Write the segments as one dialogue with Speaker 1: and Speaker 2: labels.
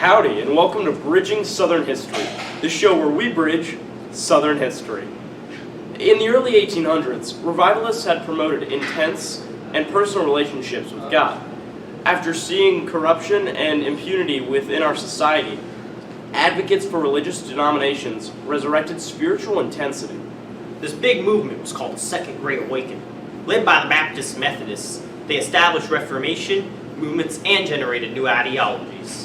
Speaker 1: Howdy, and welcome to Bridging Southern History, the show where we bridge Southern history. In the early 1800s, revivalists had promoted intense and personal relationships with God. After seeing corruption and impunity within our society, advocates for religious denominations resurrected spiritual intensity.
Speaker 2: This big movement was called the Second Great Awakening. Led by the Baptist Methodists, they established Reformation movements and generated new ideologies.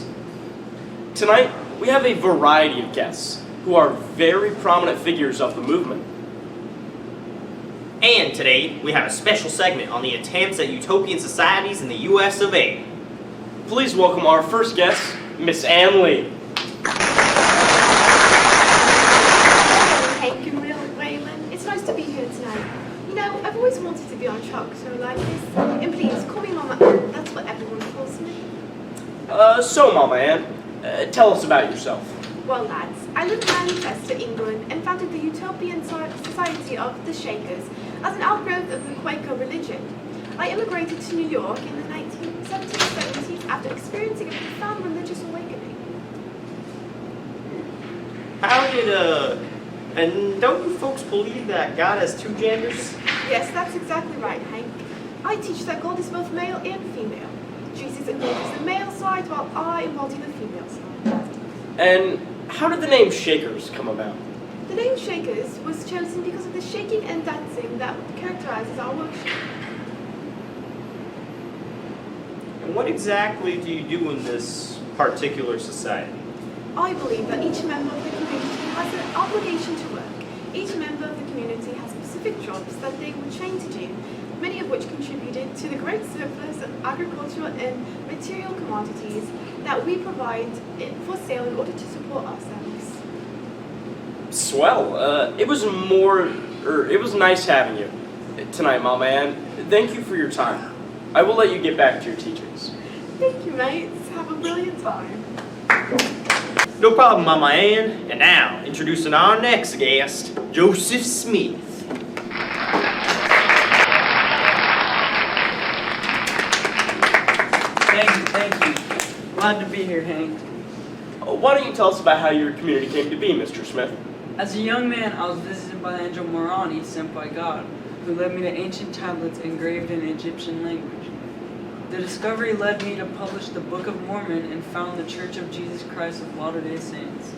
Speaker 1: Tonight, we have a variety of guests who are very prominent figures of the movement.
Speaker 2: And today, we have a special segment on the attempts at utopian societies in the U.S. of A.
Speaker 1: Please welcome our first guest, Miss Ann Lee.
Speaker 3: Hello, Hank and Waylon. It's nice to be here tonight. You know, I've always wanted to be on a talk show like this. And please, call me Mama Ann. That's what everyone calls me.
Speaker 1: So Mama Ann, tell us about yourself.
Speaker 3: Well, lads, I lived in Manchester, England, and founded the Utopian Society of the Shakers as an outgrowth of the Quaker religion. I immigrated to New York in the 1770s after experiencing a profound religious awakening.
Speaker 2: And don't you folks believe that God has two genders?
Speaker 3: Yes, that's exactly right, Hank. I teach that God is both male and female. Jesus embodies the male side, while I embody the female side.
Speaker 1: And how did the name Shakers come about?
Speaker 3: The name Shakers was chosen because of the shaking and dancing that characterizes our worship.
Speaker 2: And what exactly do you do in this particular society?
Speaker 3: I believe that each member of the community has an obligation to work. Each member of the community has specific jobs that they were trained to do, many of which contributed to the great surplus of agricultural and material commodities that we provide for sale in order to support ourselves.
Speaker 1: Swell. It was nice having you tonight, Mama Ann. Thank you for your time. I will let you get back to your teachings.
Speaker 3: Thank you, mates. Have a brilliant time.
Speaker 2: No problem, Mama Ann. And now, introducing our next guest, Joseph Smith.
Speaker 4: Thank you. Glad to be here, Hank.
Speaker 1: Why don't you tell us about how your community came to be, Mr. Smith?
Speaker 4: As a young man, I was visited by the angel Moroni, sent by God, who led me to ancient tablets engraved in Egyptian language. The discovery led me to publish the Book of Mormon and found the Church of Jesus Christ of Latter-day Saints.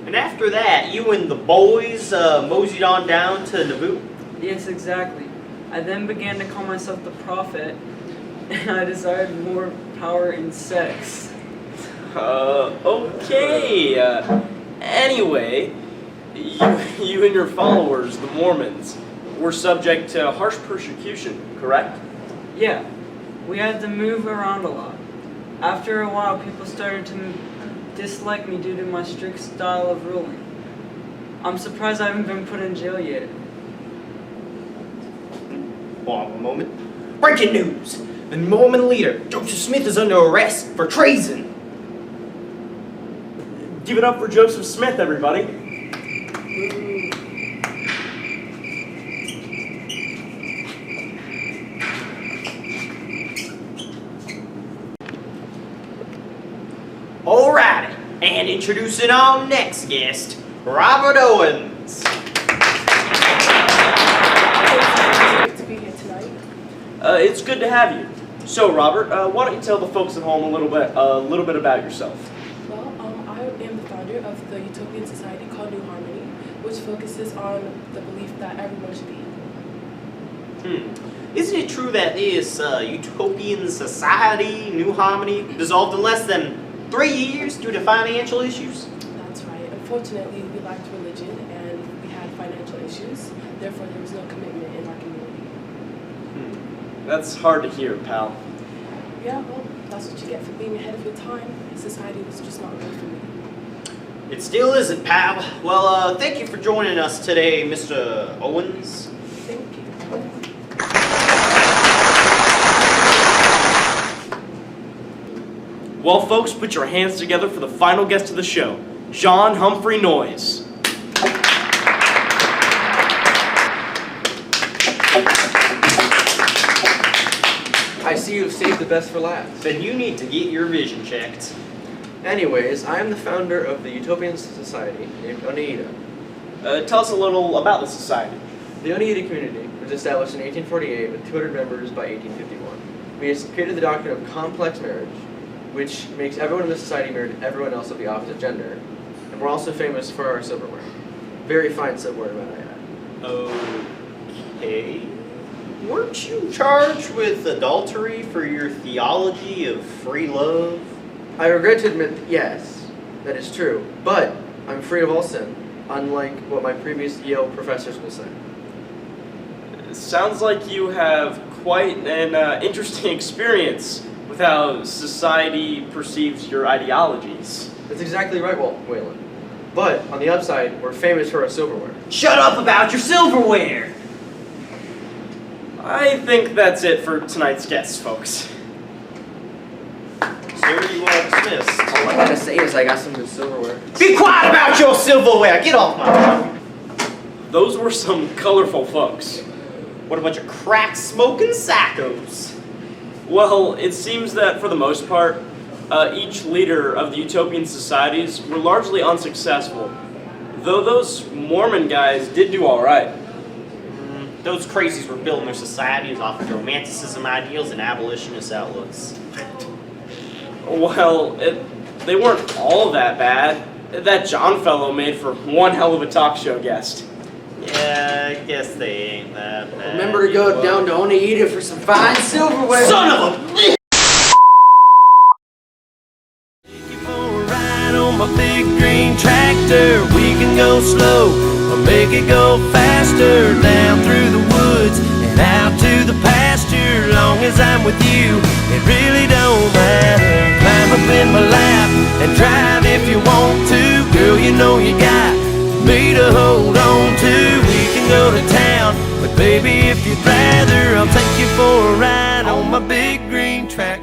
Speaker 2: And after that, you and the boys moseyed on down to Nauvoo?
Speaker 4: Yes, exactly. I then began to call myself the prophet, and I desired more power in sex.
Speaker 1: Okay. Anyway, you and your followers, the Mormons, were subject to harsh persecution, correct?
Speaker 4: Yeah, we had to move around a lot. After a while, people started to dislike me due to my strict style of ruling. I'm surprised I haven't been put in jail yet.
Speaker 2: Hold on a moment. Breaking news! The Mormon leader, Joseph Smith, is under arrest for treason.
Speaker 1: Give it up for Joseph Smith, everybody.
Speaker 2: Alrighty, and introducing our next guest, Robert Owens.
Speaker 5: Great to be here tonight.
Speaker 1: It's good to have you. So, Robert, why don't you tell the folks at home a little bit about yourself?
Speaker 5: Well, I am the founder of the Utopian Society called New Harmony, which focuses on the belief that everyone should be equal.
Speaker 2: Isn't it true that this Utopian Society, New Harmony, dissolved in less than 3 years due to financial issues?
Speaker 5: That's right. Unfortunately, we lacked religion and we had financial issues. Therefore, there was no commitment in our community.
Speaker 1: That's hard to hear, pal.
Speaker 5: Yeah, well, that's what you get for being ahead of your time. Society was just not really for me.
Speaker 2: It still isn't, pal. Well, thank you for joining us today, Mr. Owens.
Speaker 5: Thank you.
Speaker 1: Well, folks, put your hands together for the final guest of the show, John Humphrey Noyes.
Speaker 6: I I see you've saved the best for last.
Speaker 2: Then you need to get your vision checked.
Speaker 6: Anyways, I am the founder of the Utopian Society named Oneida.
Speaker 1: Tell us a little about the society.
Speaker 6: The Oneida community was established in 1848 with 200 members by 1851. We has created the doctrine of complex marriage, which makes everyone in the society marry everyone else of the opposite gender. And we're also famous for our silverware. Very fine silverware, might I add.
Speaker 2: Okay. Weren't you charged with adultery for your theology of free love?
Speaker 6: I regret to admit that yes, that is true, but I'm free of all sin, unlike what my previous Yale professors will say.
Speaker 1: It sounds like you have quite an interesting experience with how society perceives your ideologies.
Speaker 6: That's exactly right, Waylon. But on the upside, we're famous for our silverware.
Speaker 2: Shut up about your silverware!
Speaker 1: I think that's it for tonight's guests, folks.
Speaker 2: Sir, you are dismissed.
Speaker 6: All I gotta say is I got some good silverware.
Speaker 2: Be quiet about your silverware! Get off my phone!
Speaker 1: Those were some colorful folks.
Speaker 2: What a bunch of crack-smoking sackos!
Speaker 1: Well, it seems that for the most part, each leader of the Utopian societies were largely unsuccessful, though those Mormon guys did do all right.
Speaker 2: Those crazies were building their societies off of romanticism ideals and abolitionist outlooks.
Speaker 1: Well, they weren't all that bad. That John fellow made for one hell of a talk show guest.
Speaker 2: Yeah, I guess they ain't that bad.
Speaker 6: Remember to go down to Oneida for some fine silverware.
Speaker 2: Son of a bitch!
Speaker 7: On my big green tractor, we can go slow or make it go faster, down through the woods and out to the pasture. Long as I'm with you, it really don't matter. Climb up in my lap and drive if you want to. Girl, you know you got me to hold on to. We can go to town, but baby, if you'd rather, I'll take you for a ride on my big green tractor.